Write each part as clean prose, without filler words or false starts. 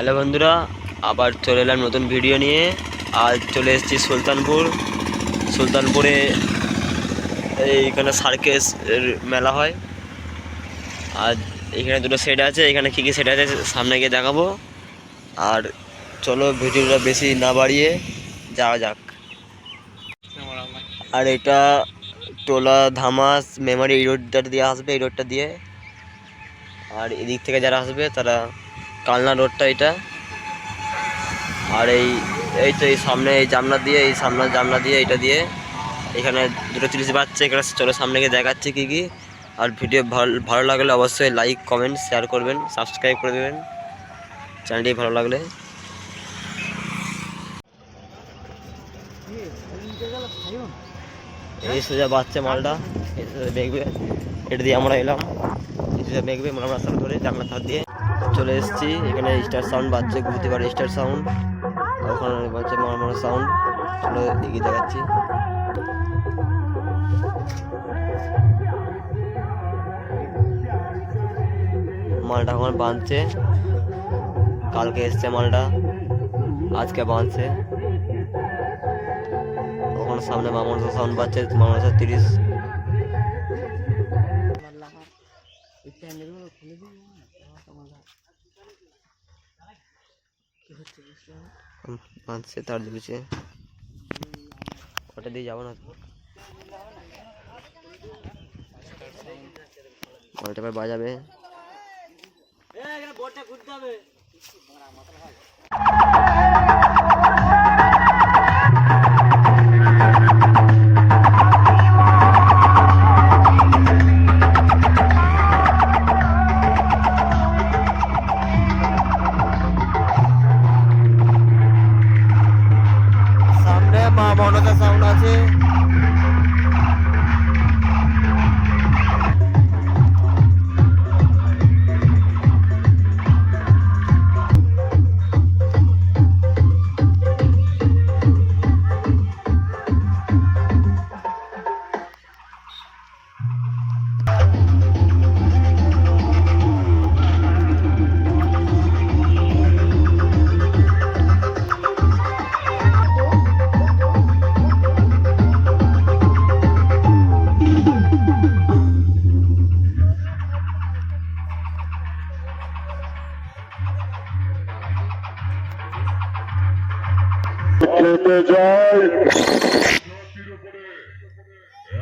Hello বন্ধুরা, আবার চলে এলাম নতুন ভিডিও নিয়ে। আজ চলে এসেছি সুলতানপুরে। এইখানে সার্কেস মেলা হয়। আর এখানে দুটো সেট আছে, এখানে কী কী সেট আছে সামনে গিয়ে দেখাবো। আর চলো ভিডিওটা বেশি না বাড়িয়ে যাওয়া যাক। আর এটা টোলা ধামাস মেমারি এই রোডটা দিয়ে আসবে, এই রোডটা দিয়ে। আর এদিক থেকে যারা আসবে তারা কালনা রোডটা এটা। আর এই তো এই সামনে এই জানলা দিয়ে, এই সামনে জানলা দিয়ে, এটা দিয়ে এখানে দুটো জিনিস বাচ্চা। এখানে চলো সামনে গিয়ে দেখাচ্ছে কী কী। আর ভিডিও ভালো লাগলে অবশ্যই লাইক কমেন্ট শেয়ার করবেন, সাবস্ক্রাইব করে দেবেন চ্যানেলটি ভালো লাগলে। এই সোজা বাচ্চা মালটা দেখবে, এটা দিয়ে আমরা এলাম। সোজা দেখবে আমরা রাস্তা ধরে জানলার ধার দিয়ে চলে এসেছি। এখানে স্টার সাউন্ড বাচ্চা, ঘুরতে পারে স্টার সাউন্ড, ওখানে বাচ্চা মার সাউন্ড। চলো এগিয়ে দেখাচ্ছি। মালটা এখন বাঁধছে, কালকে এসছে মালটা, আজকে বাঁধছে। ওখানে সামনে মামনসা সাউন্ড বাজছে, মামনসা 30। বাঁধছে তার দিচ্ছে, ওটা দিয়ে যাবো না। ওটা বাজাবে। সামনে মা মনসা সাউন্ড আছে। খেতে যাই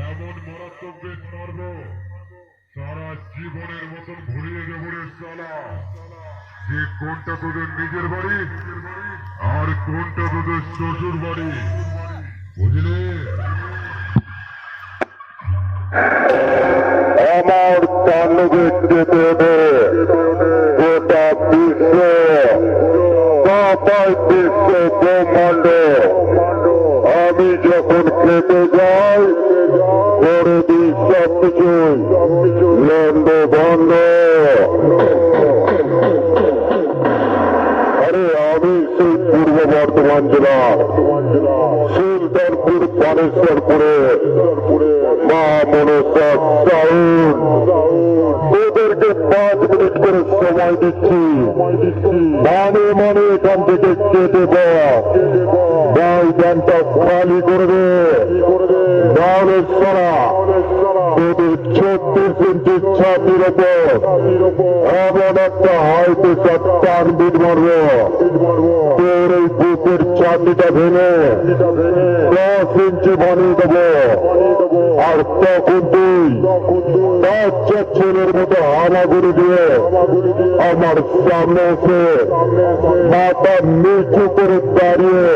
এমন মারাত্মক বেশ মারব, সারা জীবনের মতন ঘুরিয়ে দেব রে শালা। যে কোনটা তোদের নিজের বাড়ি আর কোনটা তোদের শ্বশুর বাড়ি, বুঝলে? আমার তাণ্ডবে যেতে হবে গোটা বিশ্ব, বিশ্ব ব্রহ্মাণ্ড। আমি যখন খেতে যাই করে দিই সবকিছুই লন্ড বন্ধ। আরে আমি সেই পূর্ব বর্ধমান জেলা সুলতানপুর বানেশ্বরপুরে মা মনসা সাউন্ড। তোদেরকে 5 মিনিট করে সময় দিচ্ছি, মানে এখান থেকে কেটে ময়দানটা খালি করবে, তাহলে সারা তোদের 36 ইঞ্চি ছাতির ওপর এমন একটা হাইটে টার্বিট মারব, তোর এই বুকের ছাতিটা ভেঙে 10 ইঞ্চি বানিয়ে দেবো। আর তখন তুই বাচ্চা ছেলের মতো হামাগুড়ি দিয়ে আমার সামনে এসে মাথা নিচু করে দাঁড়িয়ে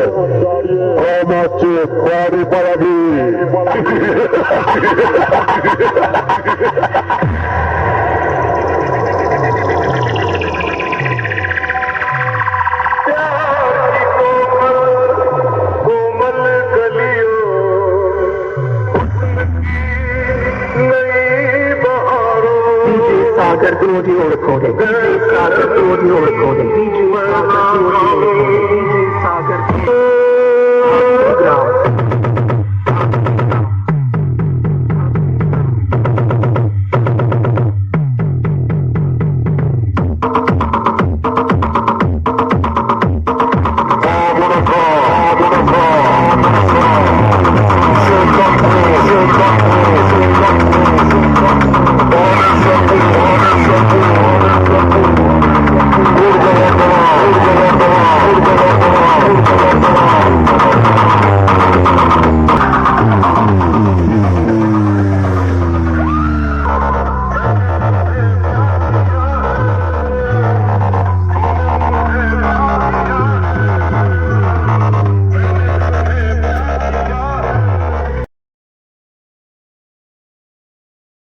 আমার চেয়ে বাড়ি পাড়াবি। Sagar Audio Recording.